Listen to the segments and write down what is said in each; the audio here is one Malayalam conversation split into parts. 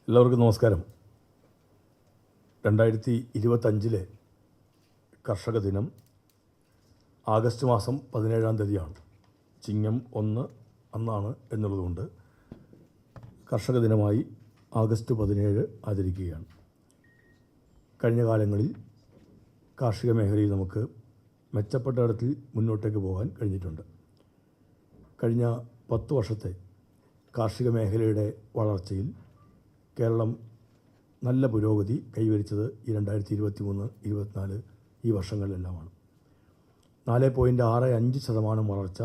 എല്ലാവർക്കും നമസ്കാരം. 2025 കർഷക ദിനം ആഗസ്റ്റ് മാസം 17-ാം തീയതിയാണ്. ചിങ്ങം 1 അന്നാണ് എന്നുള്ളതുകൊണ്ട് കർഷക ദിനമായി ആഗസ്റ്റ് 17 ആചരിക്കുകയാണ്. കഴിഞ്ഞ കാലങ്ങളിൽ കാർഷിക മേഖലയിൽ നമുക്ക് മെച്ചപ്പെട്ട തരത്തിൽ മുന്നോട്ടേക്ക് പോകാൻ കഴിഞ്ഞിട്ടുണ്ട്. കഴിഞ്ഞ 10 വർഷത്തെ കാർഷിക മേഖലയുടെ വളർച്ചയിൽ കേരളം നല്ല പുരോഗതി കൈവരിച്ചത് ഈ 2023-24 ഈ വർഷങ്ങളിലെല്ലാമാണ്. 4.65% വളർച്ച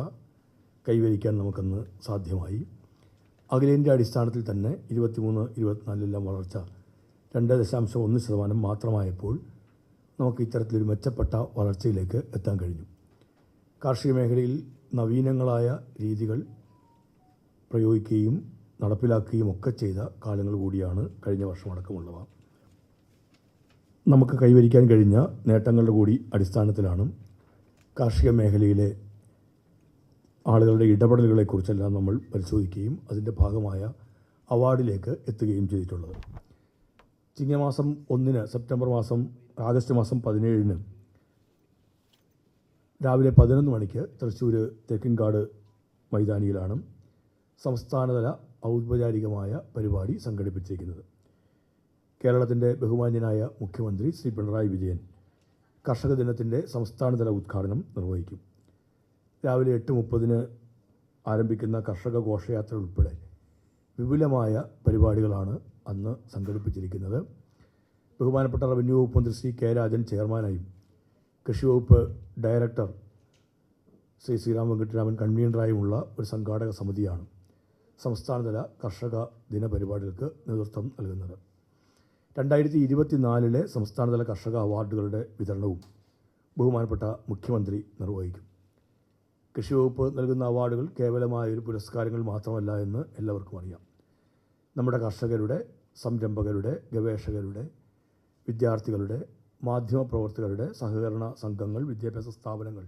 കൈവരിക്കാൻ നമുക്കന്ന് സാധ്യമായി. അഖിലേന്ത്യാ അടിസ്ഥാനത്തിൽ തന്നെ 23-24 വളർച്ച 2.1% മാത്രമായപ്പോൾ നമുക്ക് ഇത്തരത്തിലൊരു മെച്ചപ്പെട്ട വളർച്ചയിലേക്ക് എത്താൻ കഴിഞ്ഞു. കാർഷിക മേഖലയിൽ നവീനങ്ങളായ രീതികൾ പ്രയോഗിക്കുകയും നടപ്പിലാക്കുകയും ഒക്കെ ചെയ്ത കാലങ്ങൾ കൂടിയാണ് കഴിഞ്ഞ വർഷമടക്കമുള്ളവ. നമുക്ക് കൈവരിക്കാൻ കഴിഞ്ഞ നേട്ടങ്ങളുടെ കൂടി അടിസ്ഥാനത്തിലാണ് കാർഷിക മേഖലയിലെ ആളുകളുടെ ഇടപെടലുകളെക്കുറിച്ചെല്ലാം നമ്മൾ പരിശോധിക്കുകയും അതിൻ്റെ ഭാഗമായ അവാർഡിലേക്ക് എത്തുകയും ചെയ്തിട്ടുള്ളത്. ചിങ്ങമാസം 1 ആഗസ്റ്റ് മാസം 17 രാവിലെ 11 മണിക്ക് തൃശ്ശൂർ തെക്കിൻകാട് മൈതാനിയിലാണ് സംസ്ഥാനതല ഔപചാരികമായ പരിപാടി സംഘടിപ്പിച്ചിരിക്കുന്നത്. കേരളത്തിൻ്റെ ബഹുമാന്യനായ മുഖ്യമന്ത്രി ശ്രീ പിണറായി വിജയൻ കർഷക ദിനത്തിൻ്റെ സംസ്ഥാനതല ഉദ്ഘാടനം നിർവഹിക്കും. രാവിലെ 8:30 ആരംഭിക്കുന്ന കർഷക ഘോഷയാത്ര ഉൾപ്പെടെ വിപുലമായ പരിപാടികളാണ് അന്ന് സംഘടിപ്പിച്ചിരിക്കുന്നത്. ബഹുമാനപ്പെട്ട റവന്യൂ വകുപ്പ് മന്ത്രി ശ്രീ കെ രാജൻ ചെയർമാനായും കൃഷി വകുപ്പ് ഡയറക്ടർ ശ്രീ ശ്രീറാം വെങ്കിട്ടരാമൻ കൺവീനറായുമുള്ള ഒരു സംഘാടക സമിതിയാണ് സംസ്ഥാനതല കർഷക ദിന പരിപാടികൾക്ക് നേതൃത്വം നൽകുന്നത്. 2024 സംസ്ഥാനതല കർഷക അവാർഡുകളുടെ വിതരണവും ബഹുമാനപ്പെട്ട മുഖ്യമന്ത്രി നിർവഹിക്കും. കൃഷി വകുപ്പ് നൽകുന്ന അവാർഡുകൾ കേവലമായൊരു പുരസ്കാരങ്ങൾ മാത്രമല്ല എന്ന് എല്ലാവർക്കും അറിയാം. നമ്മുടെ കർഷകരുടെ, സംരംഭകരുടെ, ഗവേഷകരുടെ, വിദ്യാർത്ഥികളുടെ, മാധ്യമപ്രവർത്തകരുടെ, സഹകരണ സംഘങ്ങൾ, വിദ്യാഭ്യാസ സ്ഥാപനങ്ങൾ,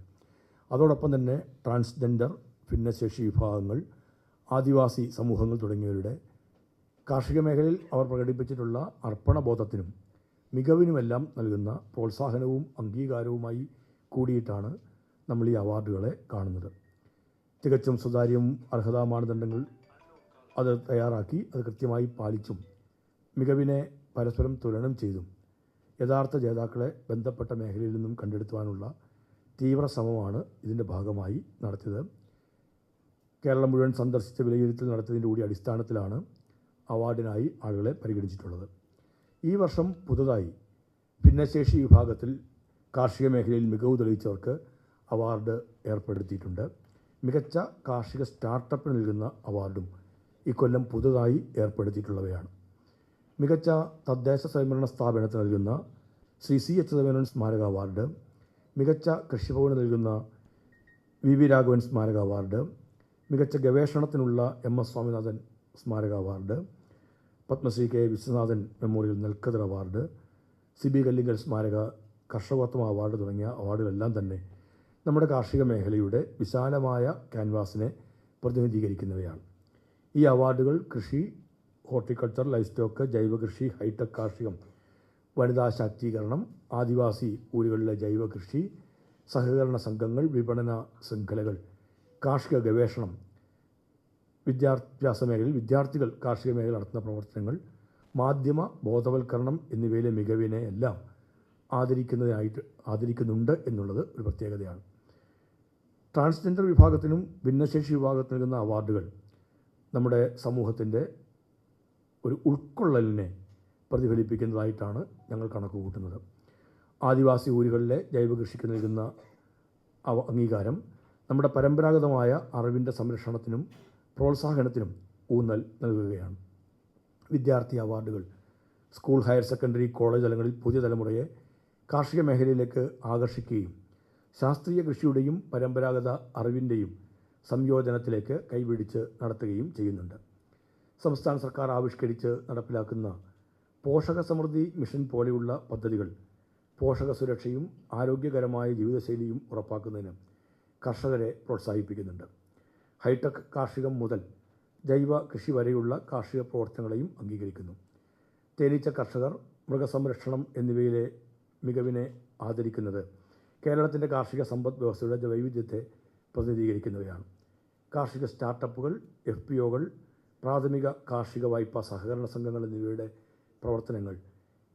അതോടൊപ്പം തന്നെ ട്രാൻസ്ജെൻഡർ, ഭിന്നശേഷി വിഭാഗങ്ങൾ, ആദിവാസി സമൂഹങ്ങൾ തുടങ്ങിയവരുടെ കാർഷിക മേഖലയിൽ അവർ പ്രകടിപ്പിച്ചിട്ടുള്ള അർപ്പണബോധത്തിനും മികവിനുമെല്ലാം നൽകുന്ന പ്രോത്സാഹനവും അംഗീകാരവുമായി കൂടിയിട്ടാണ് നമ്മൾ ഈ അവാർഡുകളെ കാണുന്നത്. തികച്ചും സുതാര്യവും അർഹതാ മാനദണ്ഡങ്ങൾ അത് തയ്യാറാക്കി അത് കൃത്യമായി പാലിച്ചും മികവിനെ പരസ്പരം തുലനം ചെയ്തും യഥാർത്ഥ ജേതാക്കളെ ബന്ധപ്പെട്ട മേഖലയിൽ നിന്നും കണ്ടെടുത്തുവാനുള്ള തീവ്ര ശ്രമമാണ് ഇതിൻ്റെ ഭാഗമായി നടത്തിയത്. കേരളം മുഴുവൻ സന്ദർശിച്ച് വിലയിരുത്തൽ നടത്തിയതിൻ്റെ കൂടി അടിസ്ഥാനത്തിലാണ് അവാർഡിനായി ആളുകളെ പരിഗണിച്ചിട്ടുള്ളത്. ഈ വർഷം പുതുതായി ഭിന്നശേഷി വിഭാഗത്തിൽ കാർഷിക മേഖലയിൽ മികവ് തെളിയിച്ചവർക്ക് അവാർഡ് ഏർപ്പെടുത്തിയിട്ടുണ്ട്. മികച്ച കാർഷിക സ്റ്റാർട്ടപ്പിന് നൽകുന്ന അവാർഡും ഇക്കൊല്ലം പുതുതായി ഏർപ്പെടുത്തിയിട്ടുള്ളവയാണ്. മികച്ച തദ്ദേശ സ്വയംഭരണ സ്ഥാപനത്തിന് നൽകുന്ന ശ്രീ CH മേനോൻ സ്മാരക അവാർഡ്, മികച്ച കൃഷിഭവന് നൽകുന്ന VV രാഘവൻ സ്മാരക അവാർഡ്, മികച്ച ഗവേഷണത്തിനുള്ള MS സ്വാമിനാഥൻ സ്മാരക award, Padmashri K Viswanathan memorial നെൽക്കതിർ അവാർഡ്, CB കല്ലിങ്കൽ സ്മാരക കർഷകോത്തമ അവാർഡ് തുടങ്ങിയ അവാർഡുകളെല്ലാം തന്നെ നമ്മുടെ കാർഷിക മേഖലയുടെ വിശാലമായ ക്യാൻവാസിനെ പ്രതിനിധീകരിക്കുന്നവയാണ്. ഈ അവാർഡുകൾ കൃഷി, ഹോർട്ടിക്കൾച്ചർ, ലൈഫ് സ്റ്റോക്ക്, ജൈവകൃഷി, ഹൈടെക് കാർഷികം, വനിതാ ശാക്തീകരണം, ആദിവാസി ഊരുകളിലെ ജൈവകൃഷി, സഹകരണ സംഘങ്ങൾ, വിപണന ശൃംഖലകൾ, കാർഷിക ഗവേഷണം, വിദ്യാഭ്യാസ മേഖലയിൽ വിദ്യാർത്ഥികൾ കാർഷിക മേഖല നടത്തുന്ന പ്രവർത്തനങ്ങൾ, മാധ്യമ ബോധവൽക്കരണം എന്നിവയിലെ മികവിനെ എല്ലാം ആദരിക്കുന്നുണ്ട് എന്നുള്ളത് ഒരു പ്രത്യേകതയാണ്. ട്രാൻസ്ജെൻഡർ വിഭാഗത്തിനും ഭിന്നശേഷി വിഭാഗത്തിന് നൽകുന്ന അവാർഡുകൾ നമ്മുടെ സമൂഹത്തിൻ്റെ ഒരു ഉൾക്കൊള്ളലിനെ പ്രതിഫലിപ്പിക്കുന്നതായിട്ടാണ് ഞങ്ങൾ കണക്ക് കൂട്ടുന്നത്. ആദിവാസി ഊരുകളിലെ ജൈവകൃഷിക്ക് നൽകുന്ന അംഗീകാരം നമ്മുടെ പരമ്പരാഗതമായ അറിവിൻ്റെ സംരക്ഷണത്തിനും പ്രോത്സാഹനത്തിനും ഊന്നൽ നൽകുകയാണ്. വിദ്യാർത്ഥി അവാർഡുകൾ സ്കൂൾ, ഹയർ സെക്കൻഡറി, കോളേജ് തലങ്ങളിൽ പുതിയ തലമുറയെ കാർഷിക മേഖലയിലേക്ക് ആകർഷിക്കുകയും ശാസ്ത്രീയ കൃഷിയുടെയും പരമ്പരാഗത അറിവിൻ്റെയും സംയോജനത്തിലേക്ക് കൈപിടിച്ച് നടത്തുകയും ചെയ്യുന്നുണ്ട്. സംസ്ഥാന സർക്കാർ ആവിഷ്കരിച്ച് നടപ്പിലാക്കുന്ന പോഷക സമൃദ്ധി മിഷൻ പോലെയുള്ള പദ്ധതികൾ പോഷക സുരക്ഷയും ആരോഗ്യകരമായ ജീവിതശൈലിയും ഉറപ്പാക്കുന്നതിന് കർഷകരെ പ്രോത്സാഹിപ്പിക്കുന്നുണ്ട്. ഹൈടെക് കാർഷികം മുതൽ ജൈവ കൃഷി വരെയുള്ള കാർഷിക പ്രവർത്തനങ്ങളെയും അംഗീകരിക്കുന്നു. തേനീച്ച കർഷകർ, മൃഗസംരക്ഷണം എന്നിവയിലെ മികവിനെ ആദരിക്കുന്നത് കേരളത്തിൻ്റെ കാർഷിക സമ്പദ് വ്യവസ്ഥയുടെ വൈവിധ്യത്തെ പ്രതിനിധീകരിക്കുന്നവയാണ്. കാർഷിക സ്റ്റാർട്ടപ്പുകൾ, FPOകൾ, പ്രാഥമിക കാർഷിക വായ്പാ സഹകരണ സംഘങ്ങൾ എന്നിവയുടെ പ്രവർത്തനങ്ങൾ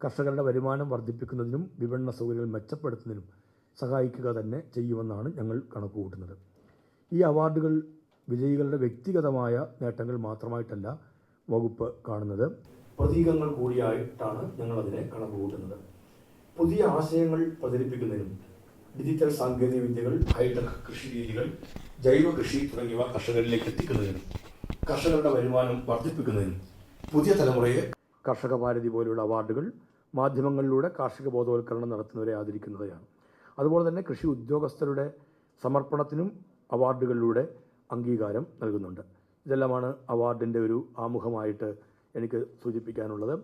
കർഷകരുടെ വരുമാനം വർദ്ധിപ്പിക്കുന്നതിനും വിപണന സൗകര്യങ്ങൾ മെച്ചപ്പെടുത്തുന്നതിനും സഹായിക്കുക തന്നെ ചെയ്യുമെന്നാണ് ഞങ്ങൾ കണക്കുകൂട്ടുന്നത്. ഈ അവാർഡുകൾ വിജയികളുടെ വ്യക്തിഗതമായ നേട്ടങ്ങൾ മാത്രമായിട്ടല്ല വകുപ്പ് കാണുന്നത്, പ്രതീകങ്ങൾ കൂടിയായിട്ടാണ് ഞങ്ങളതിനെ കണക്കുകൂട്ടുന്നത്. പുതിയ ആശയങ്ങൾ പ്രചരിപ്പിക്കുന്നതിനും ഡിജിറ്റൽ സാങ്കേതിക വിദ്യകൾ, ഹൈടെക് കൃഷി രീതികൾ, ജൈവ കൃഷി തുടങ്ങിയവ കർഷകരിലേക്ക് എത്തിക്കുന്നതിനും കർഷകരുടെ വരുമാനം വർദ്ധിപ്പിക്കുന്നതിനും പുതിയ തലമുറയെ കർഷക ഭാരതി പോലെയുള്ള അവാർഡുകൾ മാധ്യമങ്ങളിലൂടെ കാർഷിക ബോധവൽക്കരണം നടത്തുന്നവരെ ആദരിക്കുന്നതാണ്. അതുപോലെ തന്നെ കൃഷി ഉദ്യോഗസ്ഥരുടെ സമർപ്പണത്തിനും അവാർഡുകളിലൂടെ അംഗീകാരം നൽകുന്നുണ്ട്. ഇതെല്ലാമാണ് അവാർഡിൻ്റെ ഒരു ആമുഖമായിട്ട് എനിക്ക് സൂചിപ്പിക്കാനുള്ളത്.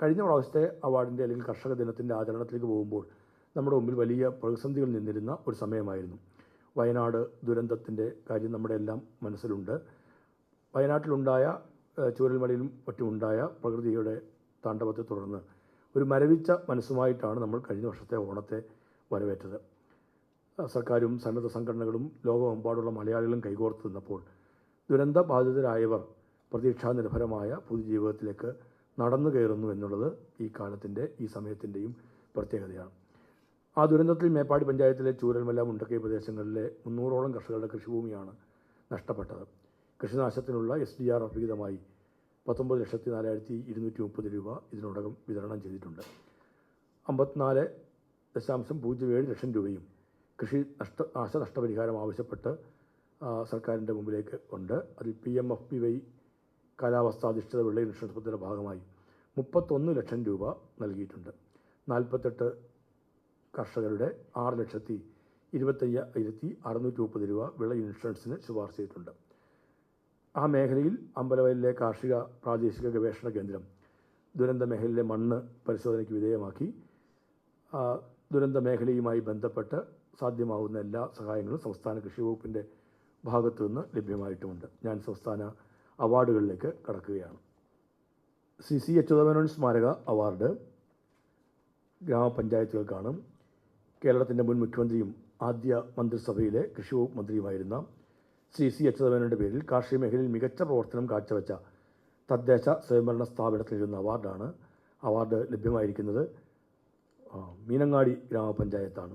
കഴിഞ്ഞ പ്രാവശ്യത്തെ അവാർഡിൻ്റെ അല്ലെങ്കിൽ കർഷക ദിനത്തിൻ്റെ ആചരണത്തിലേക്ക് പോകുമ്പോൾ നമ്മുടെ മുമ്പിൽ വലിയ പ്രതിസന്ധികൾ നിന്നിരുന്ന ഒരു സമയമായിരുന്നു. വയനാട് ദുരന്തത്തിൻ്റെ കാര്യം നമ്മുടെ എല്ലാം മനസ്സിലുണ്ട്. വയനാട്ടിലുണ്ടായ ചൂരൽമലയിലും മറ്റുമുണ്ടായ പ്രകൃതിയുടെ താണ്ഡവത്തെ തുടർന്ന് ഒരു മരവിച്ച മനസ്സുമായിട്ടാണ് നമ്മൾ കഴിഞ്ഞ വർഷത്തെ ഓണത്തെ വരവേറ്റത്. സർക്കാരും സന്നദ്ധ സംഘടനകളും ലോകമെമ്പാടുള്ള മലയാളികളും കൈകോർത്ത് നിന്നപ്പോൾ ദുരന്ത ബാധിതരായവർ പ്രതീക്ഷാനിർഭരമായ പുതുജീവിതത്തിലേക്ക് നടന്നു കയറുന്നു എന്നുള്ളത് ഈ കാലത്തിൻ്റെ ഈ സമയത്തിൻ്റെയും പ്രത്യേകതയാണ്. ആ ദുരന്തത്തിൽ മേപ്പാടി പഞ്ചായത്തിലെ ചൂരൽമല, മുണ്ടക്കൈ പ്രദേശങ്ങളിലെ 300ഓളം കർഷകരുടെ കൃഷിഭൂമിയാണ് നഷ്ടപ്പെട്ടത്. കൃഷിനാശത്തിനുള്ള SDRF വിഹിതമായി 19,04,230 രൂപ ഇതിനോടകം വിതരണം ചെയ്തിട്ടുണ്ട്. 54.07 ലക്ഷം രൂപയും കൃഷി നഷ്ടപരിഹാരം ആവശ്യപ്പെട്ട് സർക്കാരിൻ്റെ മുമ്പിലേക്ക് ഉണ്ട്. അതിൽ PMFBY കാലാവസ്ഥാധിഷ്ഠിത വിള ഇൻഷുറൻസ് പദ്ധതിയുടെ ഭാഗമായി 31 ലക്ഷം രൂപ നൽകിയിട്ടുണ്ട്. 48 കർഷകരുടെ 6,25,630 രൂപ വിള ഇൻഷുറൻസിന് ശുപാർശ ചെയ്തിട്ടുണ്ട്. ആ മേഖലയിൽ അമ്പലവയലിലെ കാർഷിക പ്രാദേശിക ഗവേഷണ കേന്ദ്രം ദുരന്ത മേഖലയിലെ മണ്ണ് പരിശോധനയ്ക്ക് വിധേയമാക്കി ദുരന്ത മേഖലയുമായി ബന്ധപ്പെട്ട് സാധ്യമാവുന്ന എല്ലാ സഹായങ്ങളും സംസ്ഥാന കൃഷി വകുപ്പിൻ്റെ ഭാഗത്തു നിന്ന് ലഭ്യമായിട്ടുമുണ്ട്. ഞാൻ സംസ്ഥാന അവാർഡുകളിലേക്ക് കടക്കുകയാണ്. CC അച്യുതമേനോൻ സ്മാരക അവാർഡ് ഗ്രാമപഞ്ചായത്തുകൾക്കാണ്. കേരളത്തിൻ്റെ മുൻ മുഖ്യമന്ത്രിയും ആദ്യ മന്ത്രിസഭയിലെ കൃഷി വകുപ്പ് മന്ത്രിയുമായിരുന്ന CC അച്യുതമേനോൻ്റെ പേരിൽ കാർഷിക മേഖലയിൽ മികച്ച പ്രവർത്തനം കാഴ്ചവെച്ച തദ്ദേശ സ്വയംഭരണ സ്ഥാപനത്തിൽ നൽകുന്ന അവാർഡാണ്. അവാർഡ് ലഭ്യമായിരിക്കുന്നത് മീനങ്ങാടി ഗ്രാമപഞ്ചായത്താണ്.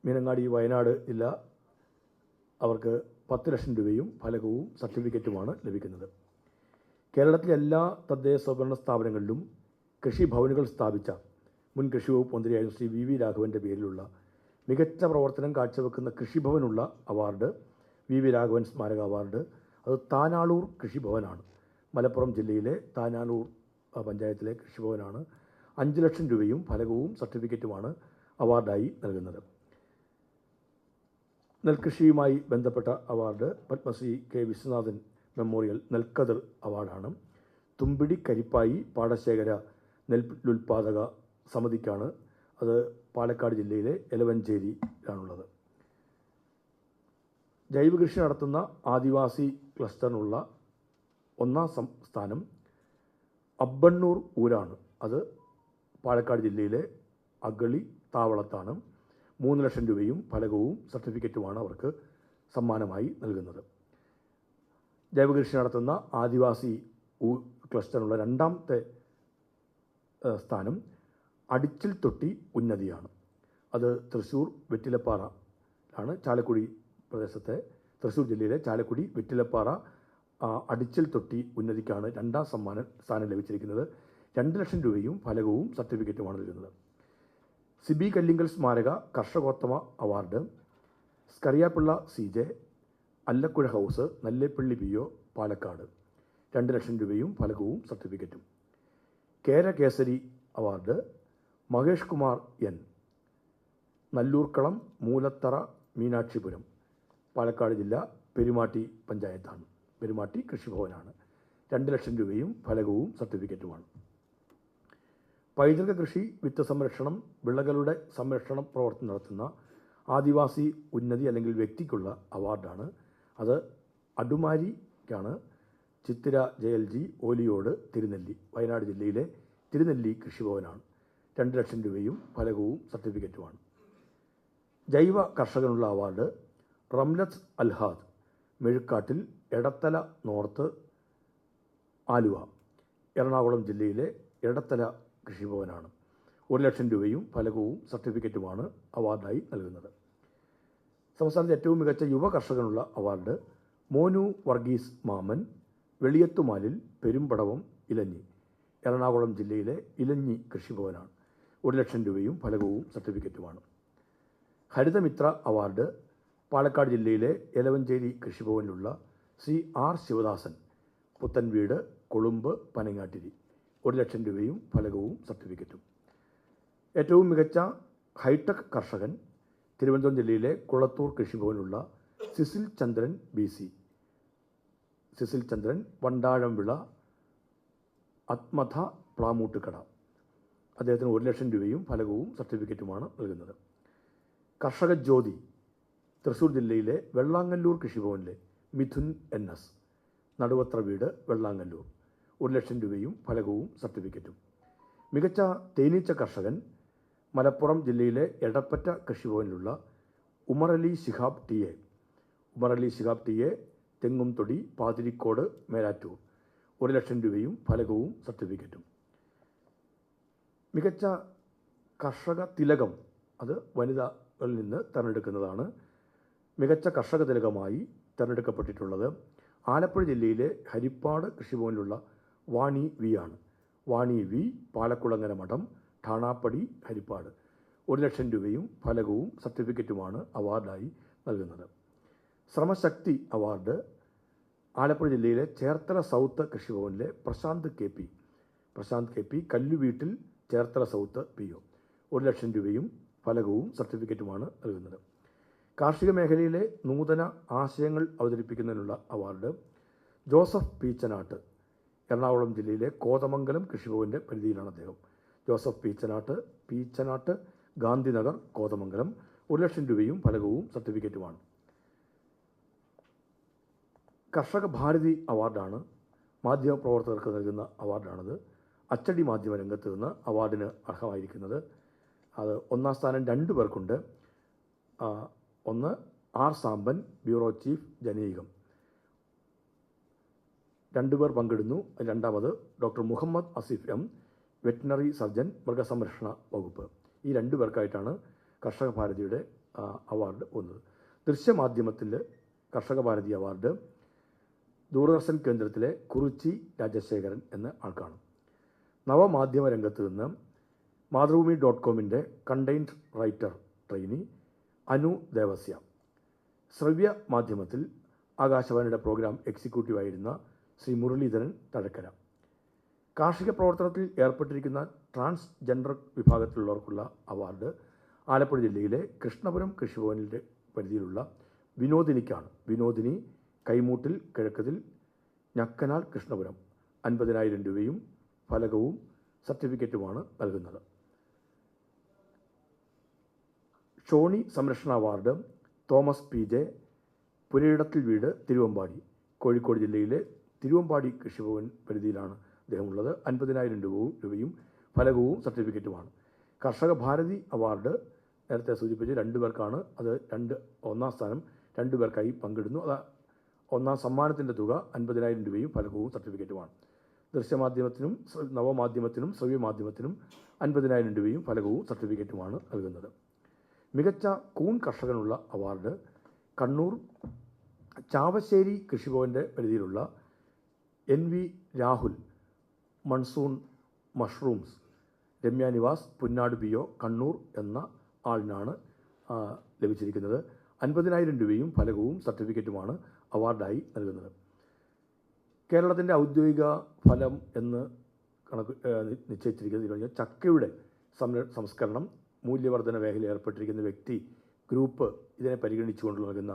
മീനങ്ങാടി വയനാട് ജില്ല. അവർക്ക് 10 ലക്ഷം രൂപയും ഫലകവും സർട്ടിഫിക്കറ്റുമാണ് ലഭിക്കുന്നത്. കേരളത്തിലെ എല്ലാ തദ്ദേശ സ്വയംഭരണ സ്ഥാപനങ്ങളിലും കൃഷിഭവനുകൾ സ്ഥാപിച്ച മുൻ കൃഷി വകുപ്പ് മന്ത്രിയായിരുന്ന ശ്രീ VV രാഘവൻ്റെ പേരിലുള്ള മികച്ച പ്രവർത്തനം കാഴ്ചവെക്കുന്ന കൃഷിഭവനുള്ള അവാർഡ് VV രാഘവൻ സ്മാരക അവാർഡ്. അത് താനാളൂർ കൃഷിഭവനാണ്. മലപ്പുറം ജില്ലയിലെ താനാളൂർ പഞ്ചായത്തിലെ കൃഷിഭവനാണ്. 5 ലക്ഷം രൂപയും ഫലകവും സർട്ടിഫിക്കറ്റുമാണ് അവാർഡായി നൽകുന്നത്. നെൽകൃഷിയുമായി ബന്ധപ്പെട്ട award Padmashri K Viswanathan memorial നെൽക്കതിർ അവാർഡാണ്. തുമ്പിടി കരിപ്പായി പാടശേഖര നെല്ലുൽപാദക സമിതിക്കാണ്. അത് പാലക്കാട് ജില്ലയിലെ എലവഞ്ചേരിയിലാണുള്ളത്. ജൈവ കൃഷി നടത്തുന്ന ആദിവാസി ക്ലസ്റ്ററിനുള്ള 1ാം സ്ഥാനം അബ്ബണ്ണൂർ ഊരാണ്. അത് പാലക്കാട് ജില്ലയിലെ അഗളി താവളത്താണ്. 3 ലക്ഷം രൂപയും ഫലകവും സർട്ടിഫിക്കറ്റുമാണ് അവർക്ക് സമ്മാനമായി നൽകുന്നത്. ജൈവകൃഷി നടത്തുന്ന ആദിവാസി ക്ലസ്റ്ററിനുള്ള 2ാമത്തെ സ്ഥാനം അടിച്ചിൽ തൊട്ടി ഉന്നതിയാണ്. അത് തൃശ്ശൂർ വെറ്റിലപ്പാറ ആണ്. ചാലക്കുടി പ്രദേശത്തെ തൃശ്ശൂർ ജില്ലയിലെ ചാലക്കുടി വെറ്റിലപ്പാറ അടിച്ചിൽ തൊട്ടി ഉന്നതിക്കാണ് 2ാം സ്ഥാനം ലഭിച്ചിരിക്കുന്നത്. 2 ലക്ഷം രൂപയും ഫലകവും സർട്ടിഫിക്കറ്റുമാണ് നൽകുന്നത്. സിബി കല്ലിങ്കൽ സ്മാരക കർഷകോത്തമ award Skariyapillai CJ, Allakkuzha house, Nallepilly PO, Palakkad. 2 lakh രൂപയും ഫലകവും സർട്ടിഫിക്കറ്റും. കേരകേസരി അവാർഡ് മഹേഷ് കുമാർ N, നല്ലൂർക്കളം മൂലത്തറ മീനാക്ഷിപുരം, പാലക്കാട് ജില്ല, പെരുമാട്ടി പഞ്ചായത്താണ്. പെരുമാട്ടി കൃഷിഭവനാണ്. 2 ലക്ഷം രൂപയും ഫലകവും സർട്ടിഫിക്കറ്റുമാണ്. പൈതൃക കൃഷി, വിത്ത് സംരക്ഷണം, വിളകളുടെ സംരക്ഷണ പ്രവർത്തനം നടത്തുന്ന ആദിവാസി ഉന്നതി അല്ലെങ്കിൽ വ്യക്തിക്കുള്ള അവാർഡാണ്. അത് അടുമാരിക്കാണ്. ചിത്തിര JLG ഓലിയോട് തിരുനെല്ലി, വയനാട് ജില്ലയിലെ തിരുനെല്ലി കൃഷിഭവനാണ്. 2 ലക്ഷം രൂപയും ഫലകവും സർട്ടിഫിക്കറ്റുമാണ്. ജൈവ കർഷകനുള്ള അവാർഡ് റംലത്ത് അൽഹാദ്, മെഴുക്കാട്ടിൽ, എടത്തല നോർത്ത്, ആലുവ, എറണാകുളം ജില്ലയിലെ എടത്തല കൃഷിഭവനാണ്. 1 ലക്ഷം രൂപയും ഫലകവും സർട്ടിഫിക്കറ്റുമാണ് അവാർഡായി നൽകുന്നത്. സംസ്ഥാനത്തെ ഏറ്റവും മികച്ച യുവ കർഷകനുള്ള അവാർഡ് മോനു വർഗീസ് മാമൻ, വെളിയത്തുമാലിൽ, പെരുമ്പടവം, ഇലഞ്ഞി, എറണാകുളം ജില്ലയിലെ ഇലഞ്ഞി കൃഷിഭവനാണ്. 1 ലക്ഷം രൂപയും ഫലകവും സർട്ടിഫിക്കറ്റുമാണ്. ഹരിതമിത്ര അവാർഡ് പാലക്കാട് ജില്ലയിലെ എലവഞ്ചേരി കൃഷിഭവനിലുള്ള ശ്രീ R ശിവദാസൻ, പുത്തൻവീട്, കൊളുമ്പ്, പനങ്ങാട്ടിരി. 1 ലക്ഷം രൂപയും ഫലകവും സർട്ടിഫിക്കറ്റും. ഏറ്റവും മികച്ച ഹൈടെക് കർഷകൻ തിരുവനന്തപുരം ജില്ലയിലെ കുളത്തൂർ കൃഷിഭവനിലുള്ള സിസിൽ ചന്ദ്രൻ BC, സിസിൽ ചന്ദ്രൻ, വണ്ടാഴംവിള, അത്മഥ, പ്ലാമൂട്ടുകട. അദ്ദേഹത്തിന് 1 ലക്ഷം രൂപയും ഫലകവും സർട്ടിഫിക്കറ്റുമാണ് നൽകുന്നത്. കർഷക ജ്യോതി തൃശ്ശൂർ ജില്ലയിലെ വെള്ളാങ്ങല്ലൂർ കൃഷിഭവനിലെ മിഥുൻ NS, നടുവത്ര വീട്, വെള്ളാങ്ങല്ലൂർ. 1 ലക്ഷം രൂപയും ഫലകവും സർട്ടിഫിക്കറ്റും. മികച്ച തേനീച്ച കർഷകൻ മലപ്പുറം ജില്ലയിലെ എടപ്പറ്റ കൃഷിഭവനിലുള്ള ഉമറലി ശിഹാബ് TA, ഉമറലി ശിഹാബ് TA, തെങ്ങുംതൊടി, പാതിരിക്കോട്, മേലാറ്റൂർ. 1 ലക്ഷം രൂപയും ഫലകവും സർട്ടിഫിക്കറ്റും. മികച്ച കർഷക തിലകം അത് വനിതകളിൽ നിന്ന് തിരഞ്ഞെടുക്കുന്നതാണ്. മികച്ച കർഷക തിലകമായി തിരഞ്ഞെടുക്കപ്പെട്ടിട്ടുള്ളത് ആലപ്പുഴ ജില്ലയിലെ ഹരിപ്പാട് കൃഷിഭവനിലുള്ള വാണി V ആണ്. വാണി V, പാലക്കുളങ്ങര മഠം, ഠാണാപ്പടി, ഹരിപ്പാട്. 1 ലക്ഷം രൂപയും ഫലകവും സർട്ടിഫിക്കറ്റുമാണ് അവാർഡായി നൽകുന്നത്. ശ്രമശക്തി അവാർഡ് ആലപ്പുഴ ജില്ലയിലെ Cherthala south കൃഷിഭവനിലെ Prashant KP, കല്ലുവീട്ടിൽ, Cherthala south PO. 1 ലക്ഷം രൂപയും ഫലകവും സർട്ടിഫിക്കറ്റുമാണ് നൽകുന്നത്. കാർഷിക മേഖലയിലെ നൂതന ആശയങ്ങൾ അവതരിപ്പിക്കുന്നതിനുള്ള അവാർഡ് ജോസഫ് പീച്ചനാട്ട്, എറണാകുളം ജില്ലയിലെ കോതമംഗലം കൃഷിഭവൻ്റെ പരിധിയിലാണ് അദ്ദേഹം. ജോസഫ് പീച്ചനാട്ട്, ഗാന്ധിനഗർ, കോതമംഗലം. 1 ലക്ഷം രൂപയും ഫലകവും സർട്ടിഫിക്കറ്റുമാണ്. കർഷക ഭാരതി അവാർഡാണ് മാധ്യമപ്രവർത്തകർക്ക് നൽകുന്ന അവാർഡാണത്. അച്ചടി മാധ്യമ രംഗത്ത് നിന്ന് അവാർഡിന് അർഹമായിരിക്കുന്നത് അത് 1-ാം സ്ഥാനം 2 പേർക്കുണ്ട്. ഒന്ന് R സാമ്പൻ, ബ്യൂറോ ചീഫ്, ജനീകം. 2 പേർ പങ്കിടുന്നു. 2ാമത് doctor Muhammad Asif M, veterinary surgeon, മൃഗസംരക്ഷണ വകുപ്പ്. ഈ 2 പേർക്കായിട്ടാണ് കർഷക ഭാരതിയുടെ അവാർഡ് വന്നത്. ദൃശ്യമാധ്യമത്തിൽ കർഷക ഭാരതി അവാർഡ് ദൂരദർശൻ കേന്ദ്രത്തിലെ കുറിച്ചി രാജശേഖരൻ എന്ന ആൾക്കാണ്. നവമാധ്യമ രംഗത്ത് നിന്ന് മാതൃഭൂമി.comൻ്റെ content writer trainee Anu Devasya. ശ്രവ്യ മാധ്യമത്തിൽ ആകാശവാണിയുടെ പ്രോഗ്രാം എക്സിക്യൂട്ടീവായിരുന്ന ശ്രീ മുരളീധരൻ തഴക്കര. കാർഷിക പ്രവർത്തനത്തിൽ ഏർപ്പെട്ടിരിക്കുന്ന ട്രാൻസ്ജെൻഡർ വിഭാഗത്തിലുള്ളവർക്കുള്ള അവാർഡ് ആലപ്പുഴ ജില്ലയിലെ കൃഷ്ണപുരം കൃഷിഭവനിൻ്റെ പരിധിയിലുള്ള വിനോദിനിക്കാണ്. വിനോദിനി, കൈമൂട്ടിൽ, കിഴക്കതിൽ, ഞക്കനാൽ, കൃഷ്ണപുരം. 50,000 രൂപയും ഫലകവും സർട്ടിഫിക്കറ്റുമാണ് നൽകുന്നത്. ഷോണി സംരക്ഷണ അവാർഡ് തോമസ് PJ, പുരയിടത്തിൽ വീട്, തിരുവമ്പാടി, കോഴിക്കോട് ജില്ലയിലെ തിരുവമ്പാടി കൃഷിഭവൻ പരിധിയിലാണ് അദ്ദേഹമുള്ളത്. 50,000 രൂപയും ഫലകവും സർട്ടിഫിക്കറ്റുമാണ്. കർഷക ഭാരതി അവാർഡ് നേരത്തെ സൂചിപ്പിച്ച് 2 പേർക്കാണ്. അത് 1-ാം സ്ഥാനം 2 പേർക്കായി പങ്കിടുന്നു. അത് 1-ാം സമ്മാനത്തിൻ്റെ തുക 50,000 രൂപയും ഫലകവും സർട്ടിഫിക്കറ്റുമാണ്. ദൃശ്യമാധ്യമത്തിനും നവമാധ്യമത്തിനും ശ്രവ്യമാധ്യമത്തിനും 50,000 രൂപയും ഫലകവും സർട്ടിഫിക്കറ്റുമാണ് നൽകുന്നത്. മികച്ച കൂൺ കർഷകനുള്ള അവാർഡ് കണ്ണൂർ ചാവശ്ശേരി കൃഷിഭവൻ്റെ പരിധിയിലുള്ള NV Rahul, monsoon mushrooms, Ramya Nivas, Punnad PO, Kannur എന്ന ആളിനാണ് ലഭിച്ചിരിക്കുന്നത്. 50,000 രൂപയും ഫലകവും സർട്ടിഫിക്കറ്റുമാണ് അവാർഡായി നൽകുന്നത്. കേരളത്തിൻ്റെ ഔദ്യോഗിക ഫലം എന്ന് നിശ്ചയിച്ചിരിക്കുന്നത് ചക്കയുടെ സംസ്കരണം, മൂല്യവർദ്ധന മേഖലയിൽ ഏർപ്പെട്ടിരിക്കുന്ന വ്യക്തി, ഗ്രൂപ്പ് ഇതിനെ പരിഗണിച്ചുകൊണ്ട് നൽകുന്ന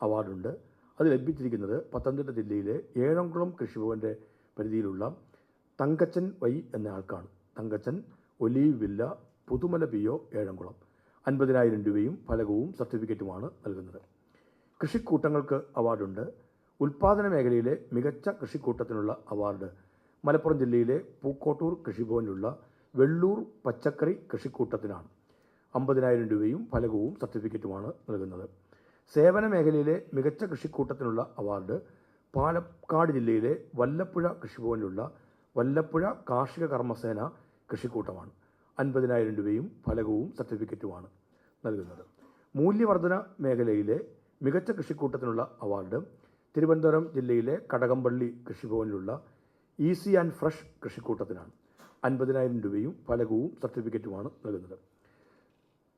അവാർഡുണ്ട്. അത് ലഭിച്ചിരിക്കുന്നത് പത്തനംതിട്ട ജില്ലയിലെ ഏഴംകുളം കൃഷിഭവൻ്റെ പരിധിയിലുള്ള തങ്കച്ചൻ വൈ എന്ന ആൾക്കാണ്. Thankachan, Olive Villa, Puthumala PO, Ezhamkulam. 50,000 രൂപയും ഫലകവും സർട്ടിഫിക്കറ്റുമാണ് നൽകുന്നത്. കൃഷിക്കൂട്ടങ്ങൾക്ക് അവാർഡുണ്ട്. ഉൽപ്പാദന മേഖലയിലെ മികച്ച കൃഷിക്കൂട്ടത്തിനുള്ള അവാർഡ് മലപ്പുറം ജില്ലയിലെ പൂക്കോട്ടൂർ കൃഷിഭവനിലുള്ള വെള്ളൂർ പച്ചക്കറി കൃഷിക്കൂട്ടത്തിനാണ്. 50,000 രൂപയും ഫലകവും സർട്ടിഫിക്കറ്റുമാണ് നൽകുന്നത്. സേവന മേഖലയിലെ മികച്ച കൃഷിക്കൂട്ടത്തിനുള്ള അവാർഡ് പാലക്കാട് ജില്ലയിലെ വല്ലപ്പുഴ കൃഷിഭവനിലുള്ള വല്ലപ്പുഴ കാർഷിക കർമ്മസേന കൃഷിക്കൂട്ടമാണ്. 50,000 രൂപയും ഫലകവും സർട്ടിഫിക്കറ്റുമാണ് നൽകുന്നത്. മൂല്യവർധന മേഖലയിലെ മികച്ച കൃഷിക്കൂട്ടത്തിനുള്ള അവാർഡ് തിരുവനന്തപുരം ജില്ലയിലെ കടകംപള്ളി കൃഷിഭവനിലുള്ള ഈസി ആൻഡ് ഫ്രഷ് കൃഷിക്കൂട്ടത്തിനാണ്. 50,000 രൂപയും ഫലകവും സർട്ടിഫിക്കറ്റുമാണ് നൽകുന്നത്.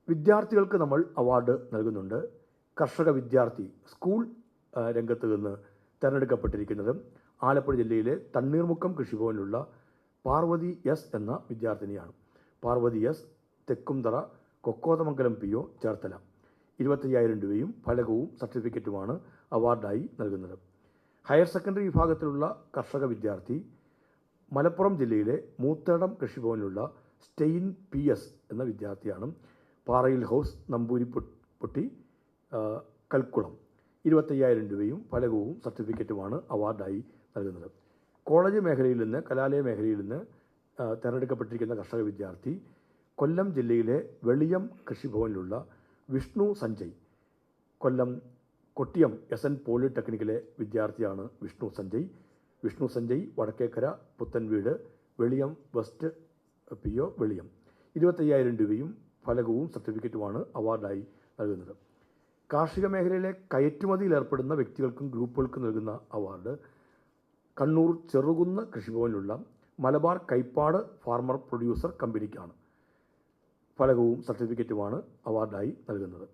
വിദ്യാർത്ഥികൾക്ക് നമ്മൾ അവാർഡ് നൽകുന്നുണ്ട്. കർഷക വിദ്യാർത്ഥി സ്കൂൾ രംഗത്ത് നിന്ന് തിരഞ്ഞെടുക്കപ്പെട്ടിരിക്കുന്നത് ആലപ്പുഴ ജില്ലയിലെ തണ്ണീർമുക്കം കൃഷിഭവനിലുള്ള പാർവതി എസ് എന്ന വിദ്യാർത്ഥിനിയാണ്. Parvathy S, Thekkumthara Kokkothamangalam PO, Cherthala. 25,000 രൂപയും ഫലകവും സർട്ടിഫിക്കറ്റുമാണ് അവാർഡായി നൽകുന്നത്. ഹയർ സെക്കൻഡറി വിഭാഗത്തിലുള്ള കർഷക വിദ്യാർത്ഥി മലപ്പുറം ജില്ലയിലെ മൂത്തേടം കൃഷിഭവനിലുള്ള സ്റ്റെയിൻ PS എന്ന വിദ്യാർത്ഥിയാണ്. പാറയിൽ ഹൗസ്, നമ്പൂരിപ്പൊട്ടി, കൽക്കുളം. 25,000 രൂപയും ഫലകവും സർട്ടിഫിക്കറ്റുമാണ് അവാർഡായി നൽകുന്നത്. കോളേജ് മേഖലയിൽ നിന്ന് കലാലയ മേഖലയിൽ നിന്ന് തിരഞ്ഞെടുക്കപ്പെട്ടിരിക്കുന്ന കർഷക വിദ്യാർത്ഥി കൊല്ലം ജില്ലയിലെ വെളിയം കൃഷിഭവനിലുള്ള വിഷ്ണു സഞ്ജയ്. കൊല്ലം കൊട്ടിയം SN പോളിടെക്നിക്കിലെ വിദ്യാർത്ഥിയാണ് വിഷ്ണു സഞ്ജയ് വടക്കേക്കര പുത്തൻവീട് വെളിയം വെസ്റ്റ് PO വെളിയം. 25,000 രൂപയും ഫലകവും സർട്ടിഫിക്കറ്റുമാണ് അവാർഡായി നൽകുന്നത്. കാർഷിക മേഖലയിലെ കയറ്റുമതിയിൽ ഏർപ്പെടുന്ന വ്യക്തികൾക്കും ഗ്രൂപ്പുകൾക്കും നൽകുന്ന അവാർഡ് കണ്ണൂർ ചെറുകുന്ന് കൃഷിഭവനിലുള്ള മലബാർ കൈപ്പാട് ഫാർമർ പ്രൊഡ്യൂസർ കമ്പനിക്കാണ്. ഫലകവും സർട്ടിഫിക്കറ്റുമാണ് അവാർഡായി നൽകുന്നത്.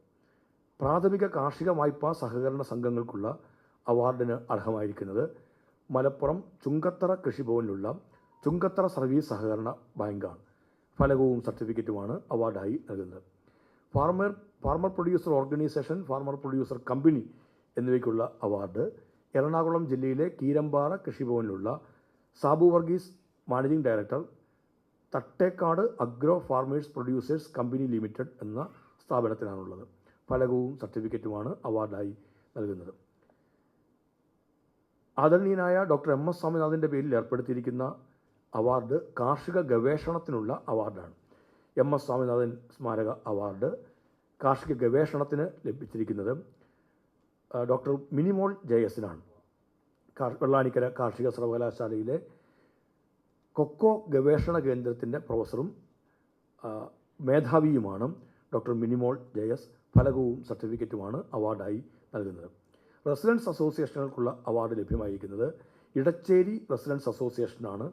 പ്രാഥമിക കാർഷിക വായ്പാ സഹകരണ സംഘങ്ങൾക്കുള്ള അവാർഡിന് അർഹമായിരിക്കുന്നത് മലപ്പുറം ചുങ്കത്തറ കൃഷിഭവനിലുള്ള ചുങ്കത്തറ സർവീസ് സഹകരണ ബാങ്കാണ്. ഫലകവും സർട്ടിഫിക്കറ്റുമാണ് അവാർഡായി നൽകുന്നത്. Farmer producer organisation, farmer producer company എന്നിവയ്ക്കുള്ള അവാർഡ് എറണാകുളം ജില്ലയിലെ കീരമ്പാറ കൃഷിഭവനിലുള്ള Sabu Varghese, managing director, Thattekkad agro farmers producers company limited എന്ന സ്ഥാപനത്തിനാണുള്ളത്. ഫലകവും സർട്ടിഫിക്കറ്റുമാണ് അവാർഡായി നൽകുന്നത്. ആദരണീയനായ ഡോക്ടർ MS സ്വാമിനാഥൻ്റെ പേരിൽ ഏർപ്പെടുത്തിയിരിക്കുന്ന അവാർഡ് കാർഷിക ഗവേഷണത്തിനുള്ള അവാർഡാണ്. MS സ്വാമിനാഥൻ സ്മാരക അവാർഡ് കാർഷിക ഗവേഷണത്തിന് ലഭിച്ചിരിക്കുന്നത് ഡോക്ടർ മിനിമോൾ JS-നാണ്. വെള്ളാനിക്കര കാർഷിക സർവകലാശാലയിലെ കൊക്കോ ഗവേഷണ കേന്ദ്രത്തിൻ്റെ പ്രൊഫസറും മേധാവിയുമാണ് ഡോക്ടർ മിനിമോൾ JS. ഫലകവും സർട്ടിഫിക്കറ്റുമാണ് അവാർഡായി നൽകുന്നത്. റെസിഡൻസ് അസോസിയേഷനുകൾക്കുള്ള അവാർഡ് ലഭ്യമായിരിക്കുന്നത് ഇടച്ചേരി റെസിഡൻസ് അസോസിയേഷനാണ്.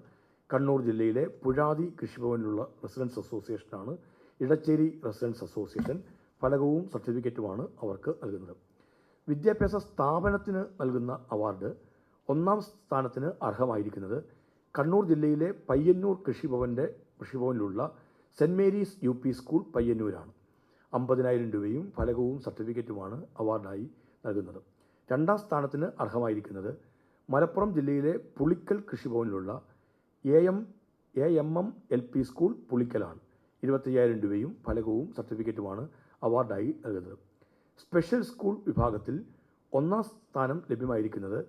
കണ്ണൂർ ജില്ലയിലെ പുഴാതി കൃഷിഭവനിലുള്ള റെസിഡൻസ് അസോസിയേഷനാണ് ഇടച്ചേരി റെസിഡൻസ് അസോസിയേഷൻ. ഫലകവും സർട്ടിഫിക്കറ്റുമാണ് അവർക്ക് നൽകുന്നത്. വിദ്യാഭ്യാസ സ്ഥാപനത്തിന് നൽകുന്ന അവാർഡ് 1ാം സ്ഥാനത്തിന് അർഹമായിരിക്കുന്നത് കണ്ണൂർ ജില്ലയിലെ പയ്യന്നൂർ കൃഷിഭവനിലുള്ള സെൻറ് മേരീസ് UP സ്കൂൾ പയ്യന്നൂരാണ്. 50,000 രൂപയും ഫലകവും സർട്ടിഫിക്കറ്റുമാണ് അവാർഡായി നൽകുന്നത്. 2ാം സ്ഥാനത്തിന് അർഹമായിരിക്കുന്നത് മലപ്പുറം ജില്ലയിലെ പുളിക്കൽ കൃഷിഭവനിലുള്ള AMM LP സ്കൂൾ പുളിക്കലാണ്. 25,000 രൂപയും ഫലകവും സർട്ടിഫിക്കറ്റുമാണ് അവാർഡായി നൽകുന്നത്. സ്പെഷ്യൽ സ്കൂൾ വിഭാഗത്തിൽ 1ാം സ്ഥാനം ലഭ്യമായിരിക്കുന്നത്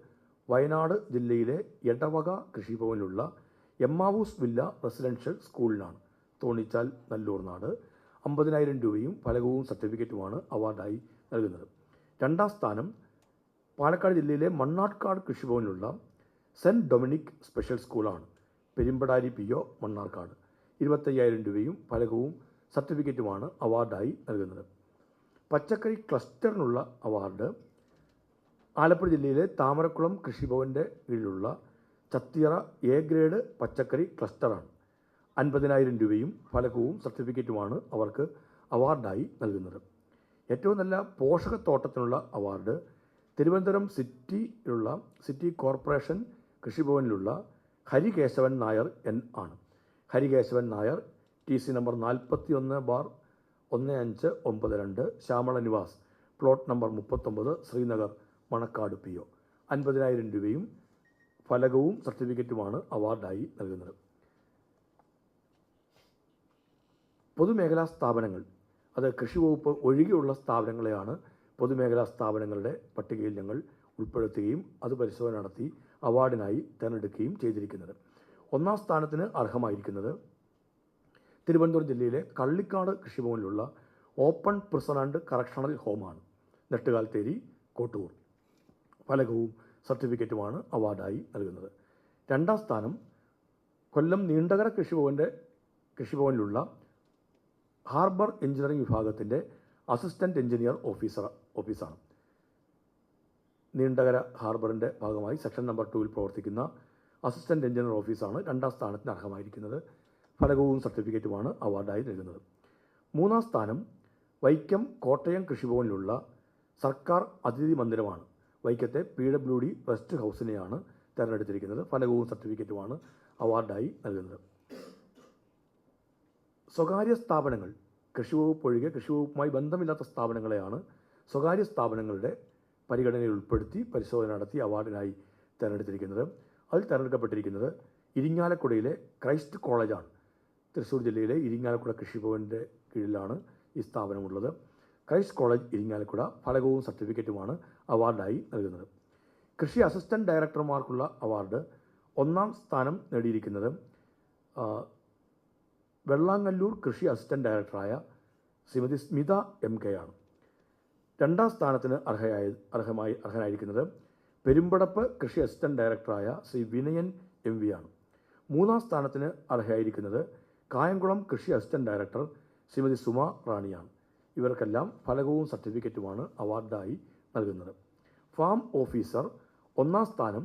വയനാട് ജില്ലയിലെ എടവക കൃഷിഭവനിലുള്ള എമ്മാവൂസ് വില്ല റെസിഡൻഷ്യൽ സ്കൂളിനാണ്. തോണിച്ചാൽ, നല്ലൂർ നാട്. 50,000 രൂപയും ഫലകവും സർട്ടിഫിക്കറ്റുമാണ് അവാർഡായി നൽകുന്നത്. 2ാം സ്ഥാനം പാലക്കാട് ജില്ലയിലെ മണ്ണാർക്കാട് കൃഷിഭവനിലുള്ള സെൻറ് ഡൊമിനിക് സ്പെഷ്യൽ സ്കൂളാണ്. പെരുമ്പടാരി PO, മണ്ണാർക്കാട്. 25,000 രൂപയും ഫലകവും സർട്ടിഫിക്കറ്റുമാണ് അവാർഡായി നൽകുന്നത്. പച്ചക്കറി ക്ലസ്റ്ററിനുള്ള അവാർഡ് ആലപ്പുഴ ജില്ലയിലെ താമരക്കുളം കൃഷിഭവൻ്റെ കീഴിലുള്ള ചത്തിയറ A ഗ്രേഡ് പച്ചക്കറി ക്ലസ്റ്ററാണ്. 50,000 രൂപയും ഫലകവും സർട്ടിഫിക്കറ്റുമാണ് അവർക്ക് അവാർഡായി നൽകുന്നത്. ഏറ്റവും നല്ല പോഷകത്തോട്ടത്തിനുള്ള അവാർഡ് തിരുവനന്തപുരം സിറ്റി കോർപ്പറേഷൻ കൃഷിഭവനിലുള്ള ഹരികേശവൻ നായർ N ആണ്. Harikesavan Nair TC number 41/1592, Shyamala Nivas, plot number 39, Srinagar, Manacaud PO. 50,000 രൂപയും ഫലകവും സർട്ടിഫിക്കറ്റുമാണ് അവാർഡായി നൽകുന്നത്. പൊതുമേഖലാ സ്ഥാപനങ്ങൾ, അത് കൃഷി വകുപ്പ് ഒഴികെയുള്ള സ്ഥാപനങ്ങളെയാണ് പൊതുമേഖലാ സ്ഥാപനങ്ങളുടെ പട്ടികയിൽ ഞങ്ങൾ ഉൾപ്പെടുത്തുകയും അത് പരിശോധന നടത്തി അവാർഡിനായി തിരഞ്ഞെടുക്കുകയും ചെയ്തിരിക്കുന്നത്. ഒന്നാം സ്ഥാനത്തിന് അർഹമായിരിക്കുന്നത് തിരുവനന്തപുരം ജില്ലയിലെ കള്ളിക്കാട് കൃഷിഭവനിലുള്ള ഓപ്പൺ പ്രിസൺ ആൻഡ് കറക്ഷണൽ ഹോമാണ്. നെട്ടുകാൽത്തേരി, കോട്ടൂർ. ഫലകവും സർട്ടിഫിക്കറ്റുമാണ് അവാർഡായി നൽകുന്നത്. രണ്ടാം സ്ഥാനം കൊല്ലം നീണ്ടകര കൃഷിഭവനിലുള്ള ഹാർബർ എഞ്ചിനീയറിംഗ് വിഭാഗത്തിൻ്റെ അസിസ്റ്റൻറ്റ് എഞ്ചിനീയർ ഓഫീസാണ്. നീണ്ടകര ഹാർബറിൻ്റെ ഭാഗമായി സെക്ഷൻ നമ്പർ 2 പ്രവർത്തിക്കുന്ന അസിസ്റ്റൻറ്റ് എഞ്ചിനീയർ ഓഫീസാണ് രണ്ടാം സ്ഥാനത്തിന് അർഹമായിരിക്കുന്നത്. ഫലകവും സർട്ടിഫിക്കറ്റുമാണ് അവാർഡായി നൽകുന്നത്. മൂന്നാം സ്ഥാനം വൈക്കം കോട്ടയം കൃഷിഭവനിലുള്ള സർക്കാർ അതിഥി മന്ദിരമാണ്. വൈക്കത്തെ PWD റെസ്റ്റ് ഹൗസിനെയാണ് തിരഞ്ഞെടുത്തിരിക്കുന്നത്. ഫലകവും സർട്ടിഫിക്കറ്റുമാണ് അവാർഡായി നൽകുന്നത്. സ്വകാര്യ സ്ഥാപനങ്ങൾ, കൃഷിവകുപ്പ് ഒഴികെ കൃഷിവകുപ്പുമായി ബന്ധമില്ലാത്ത സ്ഥാപനങ്ങളെയാണ് സ്വകാര്യ സ്ഥാപനങ്ങളുടെ പരിഗണനയിൽ ഉൾപ്പെടുത്തി പരിശോധന നടത്തി അവാർഡിനായി തിരഞ്ഞെടുത്തിരിക്കുന്നത്. അതിൽ തിരഞ്ഞെടുക്കപ്പെട്ടിരിക്കുന്നത് ഇരിങ്ങാലക്കുടയിലെ ക്രൈസ്റ്റ് കോളേജാണ്. തൃശ്ശൂർ ജില്ലയിലെ ഇരിങ്ങാലക്കുട കൃഷിഭവൻ്റെ കീഴിലാണ് ഈ സ്ഥാപനമുള്ളത്. Christ college Irinjalakuda. ഫലകവും സർട്ടിഫിക്കറ്റുമാണ് അവാർഡായി നൽകുന്നത്. കൃഷി അസിസ്റ്റൻറ്റ് ഡയറക്ടർമാർക്കുള്ള അവാർഡ് ഒന്നാം സ്ഥാനം നേടിയിരിക്കുന്നത് വെള്ളാങ്ങല്ലൂർ കൃഷി അസിസ്റ്റൻറ്റ് ഡയറക്ടറായ ശ്രീമതി സ്മിത MK ആണ്. രണ്ടാം സ്ഥാനത്തിന് അർഹനായിരിക്കുന്നത് പെരുമ്പടപ്പ് കൃഷി അസിസ്റ്റൻറ്റ് ഡയറക്ടറായ ശ്രീ വിനയൻ MV ആണ്. മൂന്നാം സ്ഥാനത്തിന് അർഹയായിരിക്കുന്നത് കായംകുളം കൃഷി അസിസ്റ്റൻറ്റ് ഡയറക്ടർ ശ്രീമതി സുമ റാണിയാണ്. ഇവർക്കെല്ലാം ഫലകവും സർട്ടിഫിക്കറ്റുമാണ് അവാർഡായി നൽകുന്നത്. ഫാം ഓഫീസർ ഒന്നാം സ്ഥാനം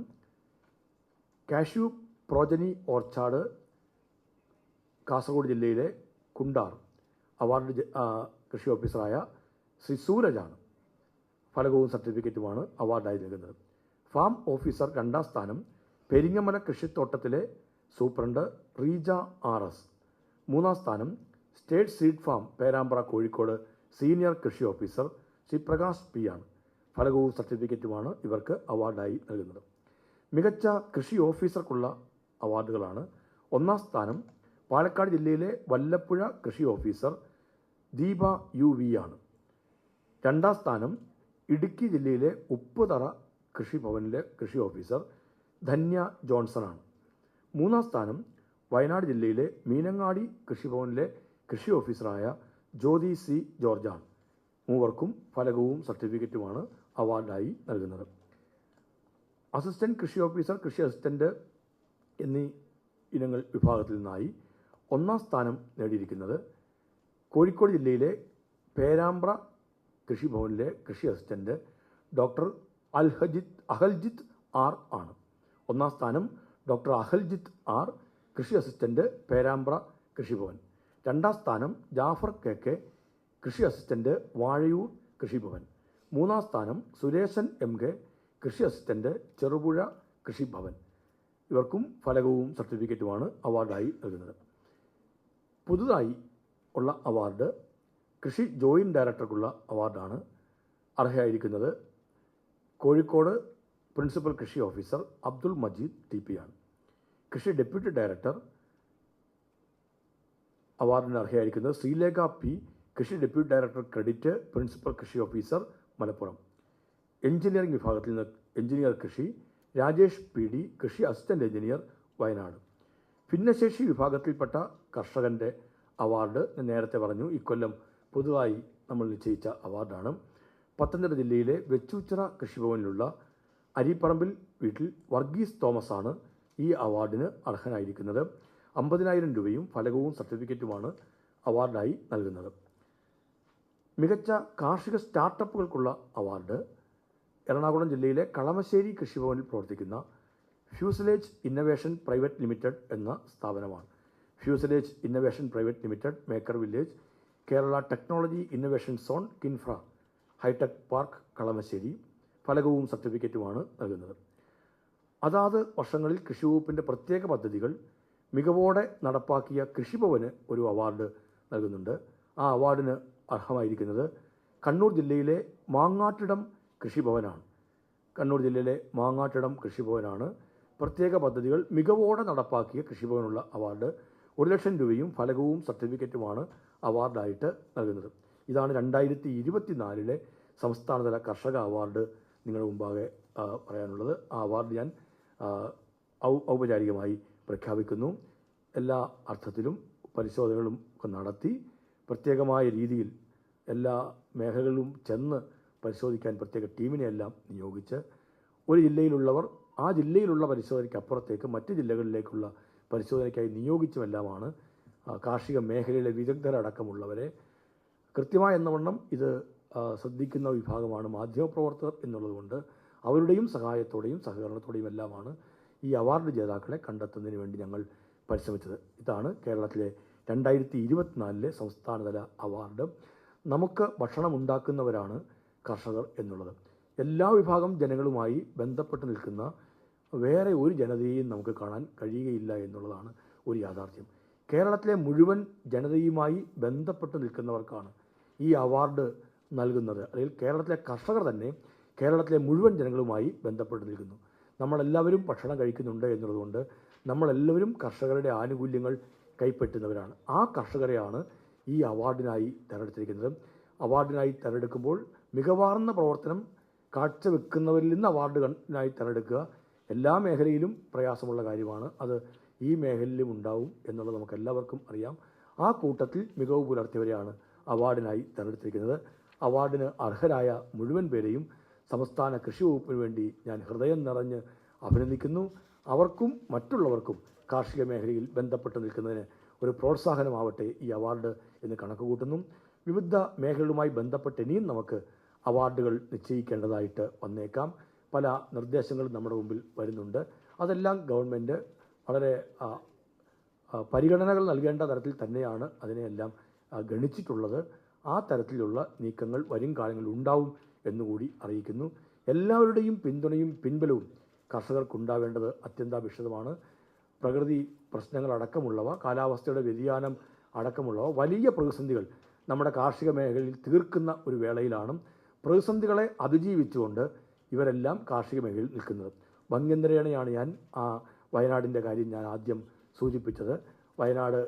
കാഷ്യൂ പ്രോജനി ഓർച്ചാർഡ്, കാസർഗോഡ് ജില്ലയിലെ കുണ്ടാർ. അവാർഡ് കൃഷി ഓഫീസറായ ശ്രീ സൂരജാണ്. ഫലകവും സർട്ടിഫിക്കറ്റുമാണ് അവാർഡായി നൽകുന്നത്. ഫാം ഓഫീസർ രണ്ടാം സ്ഥാനം പെരിങ്ങമല കൃഷിത്തോട്ടത്തിലെ സൂപ്രണ്ട് റീജ RS. മൂന്നാം സ്ഥാനം state seed farm Perambra Kozhikode senior കൃഷി ഓഫീസർ ശ്രീ പ്രകാശ് P ആണ്. ഫലകവും സർട്ടിഫിക്കറ്റുമാണ് ഇവർക്ക് അവാർഡായി നൽകുന്നത്. മികച്ച കൃഷി ഓഫീസർക്കുള്ള അവാർഡുകളാണ്. ഒന്നാം സ്ഥാനം പാലക്കാട് ജില്ലയിലെ വല്ലപ്പുഴ കൃഷി ഓഫീസർ ദീപ UV ആണ്. രണ്ടാം സ്ഥാനം ഇടുക്കി ജില്ലയിലെ ഉപ്പുതറ കൃഷിഭവനിലെ കൃഷി ഓഫീസർ ധന്യ ജോൺസണാണ്. മൂന്നാം സ്ഥാനം വയനാട് ജില്ലയിലെ മീനങ്ങാടി കൃഷിഭവനിലെ കൃഷി ഓഫീസറായ ജ്യോതി C ജോർജാണ്. മൂവർക്കും ഫലകവും സർട്ടിഫിക്കറ്റുമാണ് അവാർഡായി നൽകുന്നത്. അസിസ്റ്റൻറ്റ് കൃഷി ഓഫീസർ, കൃഷി അസിസ്റ്റൻറ്റ് എന്നീ ഇനങ്ങൾ വിഭാഗത്തിൽ നിന്നായി ഒന്നാം സ്ഥാനം നേടിയിരിക്കുന്നത് കോഴിക്കോട് ജില്ലയിലെ പേരാമ്പ്ര കൃഷിഭവനിലെ കൃഷി അസിസ്റ്റൻറ്റ് ഡോക്ടർ അഹൽജിത്ത് R ആണ്. ഒന്നാം സ്ഥാനം ഡോക്ടർ അഹൽജിത്ത് R, കൃഷി അസിസ്റ്റൻറ്റ് പേരാമ്പ്ര കൃഷിഭവൻ. രണ്ടാം സ്ഥാനം ജാഫർ KK, കൃഷി അസിസ്റ്റൻറ്റ് വാഴയൂർ കൃഷിഭവൻ. മൂന്നാം സ്ഥാനം സുരേശൻ MK, കൃഷി അസിസ്റ്റൻറ്റ് ചെറുപുഴ കൃഷിഭവൻ. ഇവർക്കും ഫലകവും സർട്ടിഫിക്കറ്റുമാണ് അവാർഡായി നൽകുന്നത്. പുതുതായി ഉള്ള അവാർഡ് കൃഷി ജോയിൻറ്റ് ഡയറക്ടർക്കുള്ള അവാർഡാണ്. അർഹയായിരിക്കുന്നത് കോഴിക്കോട് പ്രിൻസിപ്പൽ കൃഷി ഓഫീസർ അബ്ദുൾ മജീദ് TP ആണ്. കൃഷി ഡെപ്യൂട്ടി ഡയറക്ടർ അവാർഡിന് അർഹയായിരിക്കുന്നത് ശ്രീലേഖ P, കൃഷി ഡെപ്യൂട്ടി ഡയറക്ടർ ക്രെഡിറ്റ് പ്രിൻസിപ്പൽ കൃഷി ഓഫീസർ മലപ്പുറം. എഞ്ചിനീയറിംഗ് വിഭാഗത്തിൽ നിന്ന് എഞ്ചിനീയർ കൃഷി രാജേഷ് PD, കൃഷി അസിസ്റ്റൻറ്റ് എഞ്ചിനീയർ വയനാട്. ഭിന്നശേഷി വിഭാഗത്തിൽപ്പെട്ട കർഷകൻ്റെ അവാർഡ് നേരത്തെ പറഞ്ഞു, ഇക്കൊല്ലം പുതുതായി നമ്മൾ നിശ്ചയിച്ച അവാർഡാണ്. പത്തനംതിട്ട ജില്ലയിലെ വെച്ചൂച്ചിറ കൃഷിഭവനിലുള്ള അരിപ്പറമ്പിൽ വീട്ടിൽ വർഗീസ് തോമസാണ് ഈ അവാർഡിന് അർഹനായിരിക്കുന്നത്. 50,000 രൂപയും ഫലകവും സർട്ടിഫിക്കറ്റുമാണ് അവാർഡായി നൽകുന്നത്. മികച്ച കാർഷിക സ്റ്റാർട്ടപ്പുകൾക്കുള്ള അവാർഡ് എറണാകുളം ജില്ലയിലെ കളമശ്ശേരി കൃഷിഭവനിൽ പ്രവർത്തിക്കുന്ന ഫ്യൂസലേജ് ഇന്നവേഷൻ പ്രൈവറ്റ് ലിമിറ്റഡ് എന്ന സ്ഥാപനമാണ്. Fuselage innovation private limited, maker village, Kerala technology innovation zone, KINFRA hi-tech park Kalamassery. ഫലകവും സർട്ടിഫിക്കറ്റുമാണ് നൽകുന്നത്. അതാത് വർഷങ്ങളിൽ കൃഷിവകുപ്പിൻ്റെ പ്രത്യേക പദ്ധതികൾ മികവോടെ നടപ്പാക്കിയ കൃഷിഭവന് ഒരു അവാർഡ് നൽകുന്നുണ്ട്. ആ അവാർഡിന് അർഹമായിരിക്കുന്നത് കണ്ണൂർ ജില്ലയിലെ മാങ്ങാട്ടിടം കൃഷിഭവനാണ്. കണ്ണൂർ ജില്ലയിലെ മാങ്ങാട്ടിടം കൃഷിഭവനാണ് പ്രത്യേക പദ്ധതികൾ മികവോടെ നടപ്പാക്കിയ കൃഷിഭവനുള്ള അവാർഡ്. 1,00,000 രൂപയും ഫലകവും സർട്ടിഫിക്കറ്റുമാണ് അവാർഡായിട്ട് നൽകുന്നത്. ഇതാണ് 2024 സംസ്ഥാനതല കർഷക അവാർഡ് നിങ്ങളുടെ മുമ്പാകെ പറയാനുള്ളത്. ആ അവാർഡ് ഞാൻ ഔപചാരികമായി പ്രഖ്യാപിക്കുന്നു. എല്ലാ അർത്ഥത്തിലും പരിശോധനകളും ഒക്കെ നടത്തി പ്രത്യേകമായ രീതിയിൽ എല്ലാ മേഖലകളിലും ചെന്ന് പരിശോധിക്കാൻ പ്രത്യേക ടീമിനെയെല്ലാം നിയോഗിച്ച് ഒരു ജില്ലയിലുള്ളവർ ആ ജില്ലയിലുള്ള പരിശോധനയ്ക്കപ്പുറത്തേക്ക് മറ്റ് ജില്ലകളിലേക്കുള്ള പരിശോധനയ്ക്കായി നിയോഗിച്ചുമെല്ലാമാണ് കാർഷിക മേഖലയിലെ വിദഗ്ധരടക്കമുള്ളവരെ കൃത്യമായ എന്നവണ്ണം ഇത് ശ്രദ്ധിക്കുന്ന വിഭാഗമാണ് മാധ്യമപ്രവർത്തകർ എന്നുള്ളതുകൊണ്ട് അവരുടെയും സഹായത്തോടെയും സഹകരണത്തോടെയും എല്ലാമാണ് ഈ അവാർഡ് ജേതാക്കളെ കണ്ടെത്തുന്നതിന് വേണ്ടി ഞങ്ങൾ പരിശ്രമിച്ചത്. ഇതാണ് കേരളത്തിലെ 2024 സംസ്ഥാനതല അവാർഡ്. നമുക്ക് ഭക്ഷണം ഉണ്ടാക്കുന്നവരാണ് കർഷകർ എന്നുള്ളത്. എല്ലാ വിഭാഗം ജനങ്ങളുമായി ബന്ധപ്പെട്ട് നിൽക്കുന്ന വേറെ ഒരു ജനതയെയും നമുക്ക് കാണാൻ കഴിയുകയില്ല എന്നുള്ളതാണ് ഒരു യാഥാർത്ഥ്യം. കേരളത്തിലെ മുഴുവൻ ജനതയുമായി ബന്ധപ്പെട്ട് നിൽക്കുന്നവർക്കാണ് ഈ അവാർഡ് നൽകുന്നത്. അല്ലെങ്കിൽ കേരളത്തിലെ കർഷകർ തന്നെ കേരളത്തിലെ മുഴുവൻ ജനങ്ങളുമായി ബന്ധപ്പെട്ട് നിൽക്കുന്നു. നമ്മളെല്ലാവരും ഭക്ഷണം കഴിക്കുന്നുണ്ട് എന്നുള്ളതുകൊണ്ട് നമ്മളെല്ലാവരും കർഷകരുടെ ആനുകൂല്യങ്ങൾ കൈപ്പറ്റുന്നവരാണ്. ആ കർഷകരെയാണ് ഈ അവാർഡിനായി തിരഞ്ഞെടുത്തിരിക്കുന്നത്. അവാർഡിനായി തിരഞ്ഞെടുക്കുമ്പോൾ മികവാർന്ന പ്രവർത്തനം കാഴ്ചവെക്കുന്നവരിൽ നിന്ന് അവാർഡിനായി തിരഞ്ഞെടുക്കുക എല്ലാ മേഖലയിലും പ്രയാസമുള്ള കാര്യമാണ്. അത് ഈ മേഖലയിലും ഉണ്ടാവും എന്നുള്ളത് നമുക്കെല്ലാവർക്കും അറിയാം. ആ കൂട്ടത്തിൽ മികവ് പുലർത്തിയവരെയാണ് അവാർഡിനായി തിരഞ്ഞെടുത്തിരിക്കുന്നത്. അവാർഡിന് അർഹരായ മുഴുവൻ പേരെയും സംസ്ഥാന കൃഷി വകുപ്പിന് വേണ്ടി ഞാൻ ഹൃദയം നിറഞ്ഞ് അഭിനന്ദിക്കുന്നു. അവർക്കും മറ്റുള്ളവർക്കും കാർഷിക മേഖലയിൽ ബന്ധപ്പെട്ട് നിൽക്കുന്നതിന് ഒരു പ്രോത്സാഹനമാവട്ടെ ഈ അവാർഡ് എന്ന് കണക്കുകൂട്ടുന്നു. വിവിധ മേഖലകളുമായി ബന്ധപ്പെട്ട് ഇനിയും നമുക്ക് അവാർഡുകൾ നിശ്ചയിക്കേണ്ടതായിട്ട് വന്നേക്കാം. പല നിർദ്ദേശങ്ങളും നമ്മുടെ മുമ്പിൽ വരുന്നുണ്ട്. അതെല്ലാം ഗവൺമെൻറ് വളരെ പരിഗണനകൾ നൽകേണ്ട തരത്തിൽ തന്നെയാണ് അതിനെയെല്ലാം ഗണിച്ചിട്ടുള്ളത്. ആ തരത്തിലുള്ള നീക്കങ്ങൾ വരും കാലങ്ങളിൽ ഉണ്ടാവും എന്നുകൂടി അറിയിക്കുന്നു. എല്ലാവരുടെയും പിന്തുണയും പിൻബലവും കർഷകർക്കുണ്ടാവേണ്ടത് അത്യന്താപേക്ഷിതമാണ്. പ്രകൃതി പ്രശ്നങ്ങളടക്കമുള്ളവ, കാലാവസ്ഥയുടെ വ്യതിയാനം അടക്കമുള്ളവ വലിയ പ്രതിസന്ധികൾ നമ്മുടെ കാർഷിക മേഖലയിൽ തീർക്കുന്ന ഒരു വേളയിലാണ് പ്രതിസന്ധികളെ അതിജീവിച്ചുകൊണ്ട് ഇവരെല്ലാം കാർഷിക മേഖലയിൽ നിൽക്കുന്നത്. ഭംഗ്യന്തരേണയാണ് ഞാൻ വയനാടിൻ്റെ കാര്യം ഞാൻ ആദ്യം സൂചിപ്പിച്ചത്. വയനാട്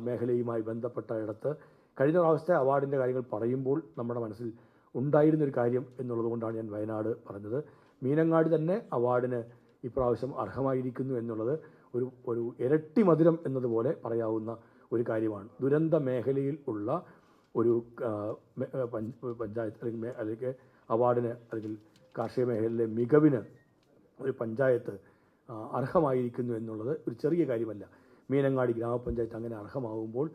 മേഖലയുമായി ബന്ധപ്പെട്ട ഇടത്ത് കഴിഞ്ഞ പ്രാവശ്യത്തെ അവാർഡിൻ്റെ കാര്യങ്ങൾ പറയുമ്പോൾ നമ്മുടെ മനസ്സിൽ ഉണ്ടായിരുന്നൊരു കാര്യം എന്നുള്ളത് കൊണ്ടാണ് ഞാൻ വയനാട് പറഞ്ഞത്. മീനങ്ങാടി തന്നെ അവാർഡിന് ഇപ്രാവശ്യം അർഹമായിരിക്കുന്നു എന്നുള്ളത് ഒരു ഇരട്ടി മധുരം എന്നതുപോലെ പറയാവുന്ന ഒരു കാര്യമാണ്. ദുരന്ത മേഖലയിൽ ഉള്ള ഒരു പഞ്ചായത്ത് അല്ലെങ്കിൽ അവാർഡിന് അല്ലെങ്കിൽ കാർഷിക മേഖലയിലെ മികവിന് ഒരു പഞ്ചായത്ത് അർഹമായിരിക്കുന്നു എന്നുള്ളത് ഒരു ചെറിയ കാര്യമല്ല. മീനങ്ങാടി ഗ്രാമപഞ്ചായത്ത് അങ്ങനെ അർഹമാകുമ്പോൾ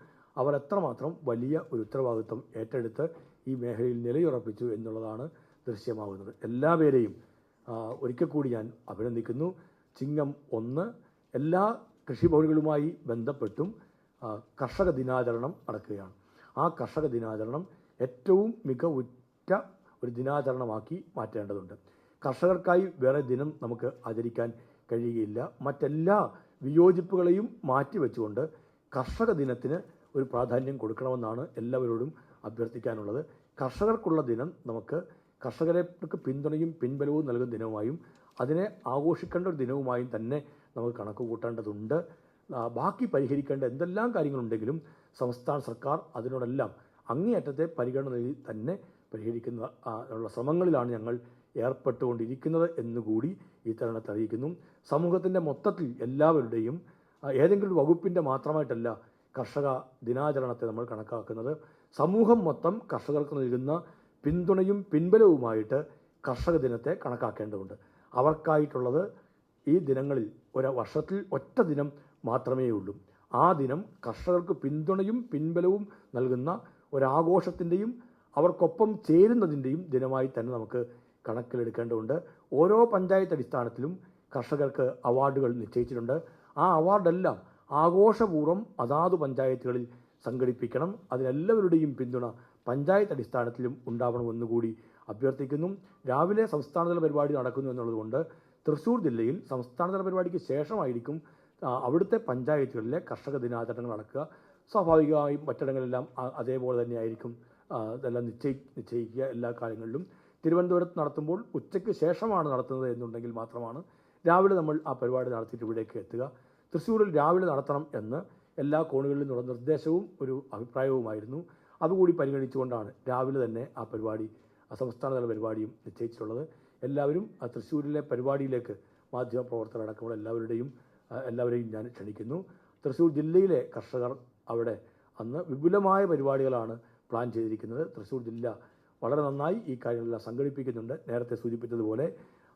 അവർ എത്രമാത്രം വലിയ ഒരു ഉത്തരവാദിത്വം ഏറ്റെടുത്ത് ഈ മേഖലയിൽ നിലയുറപ്പിച്ചു എന്നുള്ളതാണ് ദൃശ്യമാകുന്നത്. എല്ലാവരെയും ഒരിക്കൽ കൂടി ഞാൻ അഭിനന്ദിക്കുന്നു. ചിങ്ങം 1 എല്ലാ കൃഷിഭവനുകളുമായി ബന്ധപ്പെട്ടും കർഷക ദിനാചരണം നടക്കുകയാണ്. ആ കർഷക ദിനാചരണം ഏറ്റവും മികവുറ്റ ഒരു ദിനാചരണമാക്കി മാറ്റേണ്ടതുണ്ട്. കർഷകർക്കായി വേറെ ദിനം നമുക്ക് ആചരിക്കാൻ കഴിയുകയില്ല. മറ്റെല്ലാ വിയോജിപ്പുകളെയും മാറ്റിവെച്ചുകൊണ്ട് കർഷക ദിനത്തിന് ഒരു പ്രാധാന്യം കൊടുക്കണമെന്നാണ് എല്ലാവരോടും അഭ്യർത്ഥിക്കാനുള്ളത്. കർഷകർക്കുള്ള ദിനം നമുക്ക് കർഷകർക്ക് പിന്തുണയും പിൻബലവും നൽകുന്ന ദിനവുമായും അതിനെ ആഘോഷിക്കേണ്ട ഒരു ദിനവുമായും തന്നെ നമുക്ക് കണക്ക് കൂട്ടേണ്ടതുണ്ട്. ബാക്കി പരിഹരിക്കേണ്ട എന്തെല്ലാം കാര്യങ്ങളുണ്ടെങ്കിലും സംസ്ഥാന സർക്കാർ അതിനോടെല്ലാം അങ്ങേയറ്റത്തെ പരിഗണന നൽകി തന്നെ പരിഹരിക്കുന്ന ഉള്ള ശ്രമങ്ങളിലാണ് ഞങ്ങൾ ഏർപ്പെട്ടുകൊണ്ടിരിക്കുന്നത് എന്നുകൂടി ഈ തരുണത്തിൽ അറിയിക്കുന്നു. സമൂഹത്തിൻ്റെ മൊത്തത്തിൽ എല്ലാവരുടെയും ഏതെങ്കിലും വകുപ്പിൻ്റെ മാത്രമായിട്ടല്ല കർഷക ദിനാചരണത്തെ നമ്മൾ കണക്കാക്കുന്നത്. സമൂഹം മൊത്തം കർഷകർക്ക് നൽകുന്ന പിന്തുണയും പിൻബലവുമായിട്ട് കർഷക ദിനത്തെ കണക്കാക്കേണ്ടതുണ്ട്. അവർക്കായിട്ടുള്ളത് ഈ ദിനങ്ങളിൽ വർഷത്തിൽ ഒറ്റ ദിനം മാത്രമേ ഉള്ളൂ. ആ ദിനം കർഷകർക്ക് പിന്തുണയും പിൻബലവും നൽകുന്ന ഒരാഘോഷത്തിൻ്റെയും അവർക്കൊപ്പം ചേരുന്നതിൻ്റെയും ദിനമായി തന്നെ നമുക്ക് കണക്കിലെടുക്കേണ്ടതുണ്ട്. ഓരോ പഞ്ചായത്ത് അടിസ്ഥാനത്തിലും കർഷകർക്ക് അവാർഡുകൾ നിശ്ചയിച്ചിട്ടുണ്ട്. ആ അവാർഡെല്ലാം ആഘോഷപൂർവ്വം അതാതു പഞ്ചായത്തുകളിൽ സംഘടിപ്പിക്കണം. അതിനെല്ലാവരുടെയും പിന്തുണ പഞ്ചായത്ത് അടിസ്ഥാനത്തിലും ഉണ്ടാവണമെന്നുകൂടി അഭ്യർത്ഥിക്കുന്നു. രാവിലെ സംസ്ഥാനതല പരിപാടി നടക്കുന്നു എന്നുള്ളതുകൊണ്ട് തൃശ്ശൂർ ജില്ലയിൽ സംസ്ഥാനതല പരിപാടിക്ക് ശേഷമായിരിക്കും അവിടുത്തെ പഞ്ചായത്തുകളിലെ കർഷക ദിനാചരണങ്ങൾ നടക്കുക. സ്വാഭാവികമായും മറ്റിടങ്ങളെല്ലാം അതേപോലെ തന്നെയായിരിക്കും ഇതെല്ലാം നിശ്ചയിക്കുക എല്ലാ കാര്യങ്ങളിലും. തിരുവനന്തപുരത്ത് നടത്തുമ്പോൾ ഉച്ചയ്ക്ക് ശേഷമാണ് നടത്തുന്നത് എന്നുണ്ടെങ്കിൽ മാത്രമാണ് രാവിലെ നമ്മൾ ആ പരിപാടി നടത്തിയിട്ട് ഇവിടേക്ക് എത്തുക. തൃശ്ശൂരിൽ രാവിലെ നടത്തണം എന്ന് എല്ലാ കോണുകളിൽ നിന്നുള്ള നിർദ്ദേശവും ഒരു അഭിപ്രായവുമായിരുന്നു. അതുകൂടി പരിഗണിച്ചുകൊണ്ടാണ് രാവിലെ തന്നെ ആ പരിപാടി സംസ്ഥാനതല പരിപാടിയും നിശ്ചയിച്ചിട്ടുള്ളത്. എല്ലാവരും തൃശ്ശൂരിലെ പരിപാടിയിലേക്ക് മാധ്യമപ്രവർത്തകരടക്കമുള്ള എല്ലാവരെയും ഞാൻ ക്ഷണിക്കുന്നു. തൃശ്ശൂർ ജില്ലയിലെ കർഷകർ അവിടെ അന്ന് വിപുലമായ പരിപാടികളാണ് പ്ലാൻ ചെയ്തിരിക്കുന്നത്. തൃശ്ശൂർ ജില്ല വളരെ നന്നായി ഈ കാര്യങ്ങളെല്ലാം സംഘടിപ്പിക്കുന്നുണ്ട്. നേരത്തെ സൂചിപ്പിച്ചതുപോലെ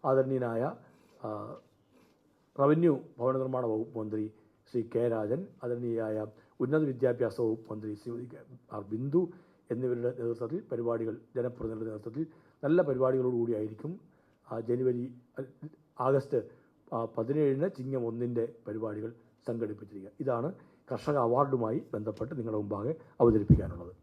ആദരണീയനായ റവന്യൂ ഭവന നിർമ്മാണ വകുപ്പ് മന്ത്രി ശ്രീ കെ രാജൻ, ആദരണീയയായ ഉന്നത വിദ്യാഭ്യാസ വകുപ്പ് മന്ത്രി ശ്രീമതി ആർ ബിന്ദു എന്നിവരുടെ നേതൃത്വത്തിൽ പരിപാടികൾ, ജനപ്രതിനിധികളുടെ നേതൃത്വത്തിൽ നല്ല പരിപാടികളോടുകൂടിയായിരിക്കും ആഗസ്റ്റ് 17 ചിങ്ങം 1 പരിപാടികൾ സംഘടിപ്പിച്ചിരിക്കുക. ഇതാണ് കർഷക അവാർഡുമായി ബന്ധപ്പെട്ട് നിങ്ങളുടെ മുമ്പാകെ അവതരിപ്പിക്കാനുള്ളത്.